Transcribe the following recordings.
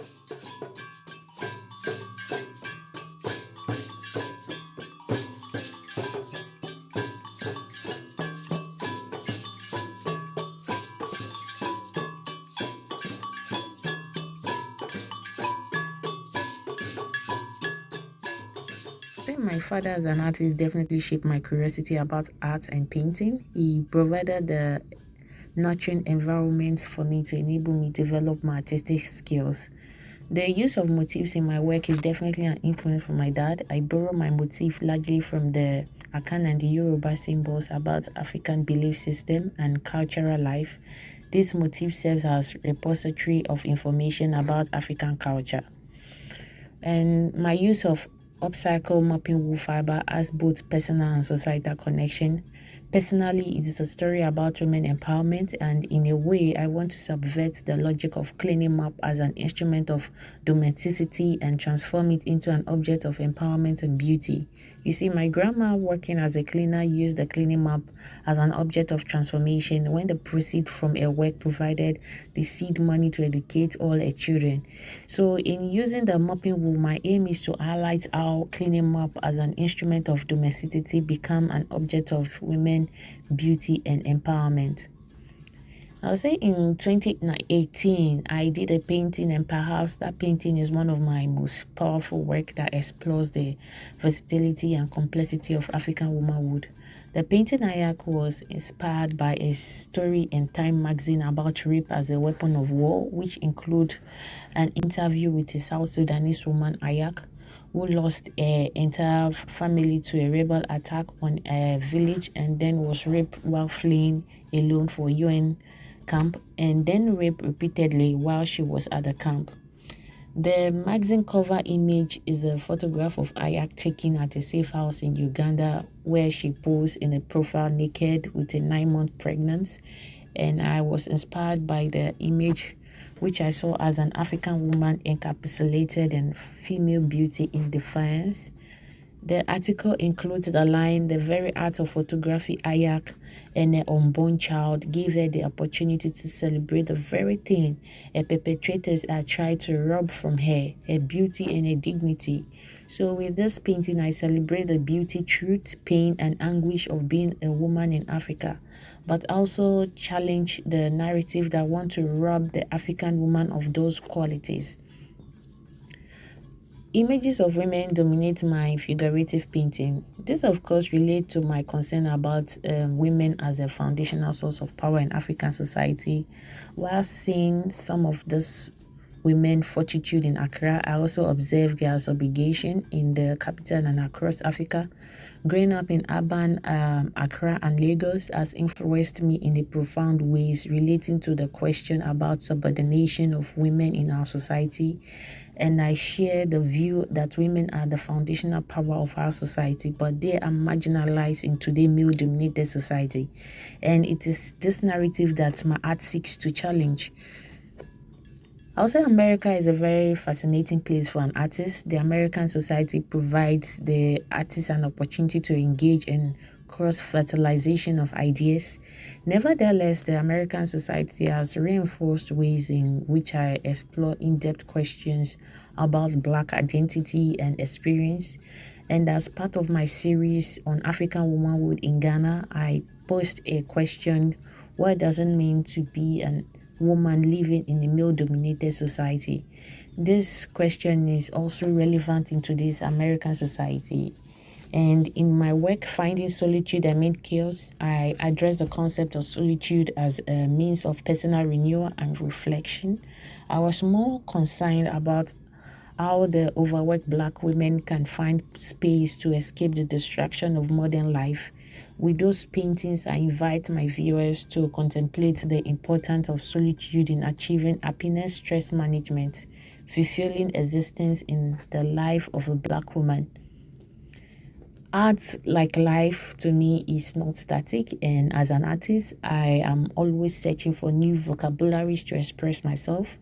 I think my father as an artist definitely shaped my curiosity about art and painting. He provided the nurturing environment for me to enable me develop my artistic skills. The use of motifs in my work is definitely an influence from my dad. I borrow my motif largely from the Akan and the Yoruba symbols about African belief system and cultural life. This motif serves as repository of information about African culture. And my use of upcycle mapping wool fiber has both personal and societal connection. Personally, it is a story about women empowerment, and in a way, I want to subvert the logic of cleaning map as an instrument of domesticity and transform it into an object of empowerment and beauty. You see, my grandma, working as a cleaner, used the cleaning map as an object of transformation when the proceeds from her work provided the seed money to educate all her children. So, in using the mopping wool, my aim is to highlight how cleaning map as an instrument of domesticity become an object of women beauty and empowerment. I'll say in 2018, I did a painting, and perhaps that painting is one of my most powerful work that explores the versatility and complexity of African womanhood. The painting Ayak was inspired by a story in Time magazine about rape as a weapon of war, which include an interview with a South Sudanese woman, Ayak, who lost her entire family to a rebel attack on a village and then was raped while fleeing alone for UN camp, and then raped repeatedly while she was at the camp. The magazine cover image is a photograph of Ayak taken at a safe house in Uganda, where she posed in a profile naked with a 9-month pregnancy, and I was inspired by the image, which I saw as an African woman encapsulated in female beauty in defiance. The article includes the line, "The very art of photography Ayak and her unborn child gave her the opportunity to celebrate the very thing her perpetrators had tried to rob from her beauty and her dignity." So with this painting, I celebrate the beauty, truth, pain, and anguish of being a woman in Africa, but also challenge the narrative that want to rob the African woman of those qualities. Images of women dominate my figurative painting. This, of course, relates to my concern about women as a foundational source of power in African society. While seeing some of this women fortitude in Accra, I also observed their subjugation in the capital and across Africa. Growing up in urban Accra and Lagos has influenced me in a profound ways relating to the question about subordination of women in our society. And I share the view that women are the foundational power of our society, but they are marginalized in today's male-dominated society. And it is this narrative that my art seeks to challenge. Also, America is a very fascinating place for an artist. The American society provides the artist an opportunity to engage in cross-fertilization of ideas. Nevertheless, the American society has reinforced ways in which I explore in-depth questions about Black identity and experience. And as part of my series on African womanhood in Ghana, I posed a question: what does it mean to be an woman living in a male-dominated society? This question is also relevant in today's American society. And in my work, Finding Solitude Amid Chaos, I address the concept of solitude as a means of personal renewal and reflection. I was more concerned about how the overworked Black women can find space to escape the distraction of modern life. With those paintings, I invite my viewers to contemplate the importance of solitude in achieving happiness, stress management, fulfilling existence in the life of a Black woman. Art, like life, to me is not static, and as an artist, I am always searching for new vocabularies to express myself.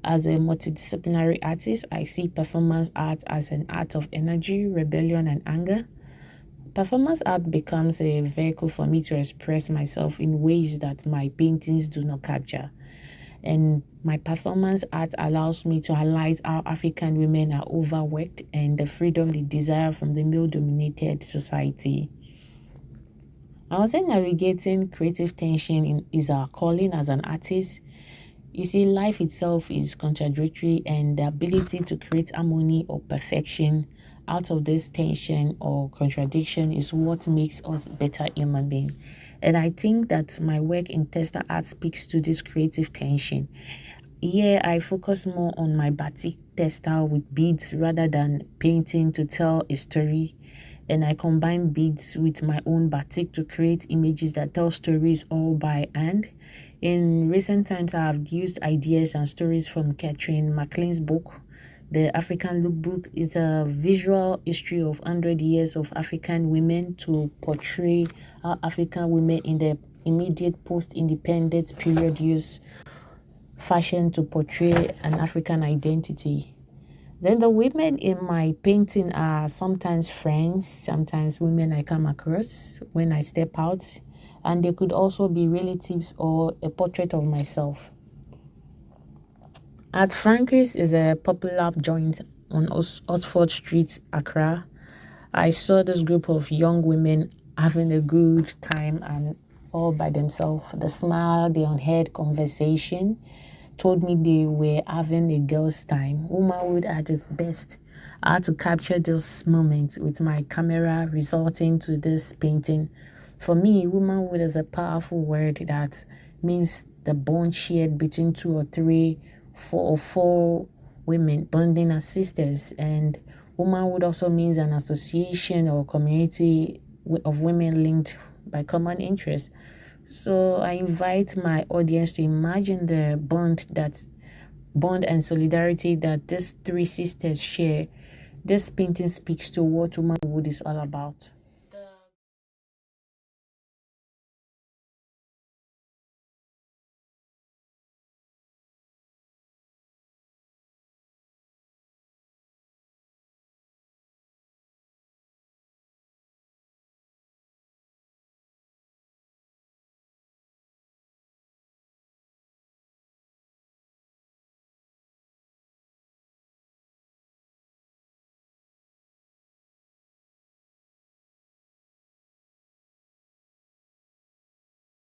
As a multidisciplinary artist, I see performance art as an art of energy, rebellion, and anger. Performance art becomes a vehicle for me to express myself in ways that my paintings do not capture. And my performance art allows me to highlight how African women are overworked and the freedom they desire from the male-dominated society. I would say navigating creative tension is our calling as an artist. You see, life itself is contradictory, and the ability to create harmony or perfection out of this tension or contradiction is what makes us better human beings. And I think that my work in textile art speaks to this creative tension. Here, I focus more on my batik textile with beads rather than painting to tell a story. And I combine beads with my own batik to create images that tell stories all by hand. In recent times, I have used ideas and stories from Catherine MacLean's book. The African Lookbook is a visual history of 100 years of African women to portray how African women in the immediate post-independence period use fashion to portray an African identity. Then the women in my painting are sometimes friends, sometimes women I come across when I step out, and they could also be relatives or a portrait of myself. At Frankie's is a popular joint on Oxford Street, Accra. I saw this group of young women having a good time and all by themselves. The smile, the unheard conversation told me they were having a girl's time. Womanhood at its best. I had to capture this moment with my camera, resulting to this painting. For me, womanhood is a powerful word that means the bond shared between two or three, four women bonding as sisters. And womanhood also means an association or community of women linked by common interests. So I invite my audience to imagine the bond and solidarity that these three sisters share. This painting speaks to what womanhood is all about.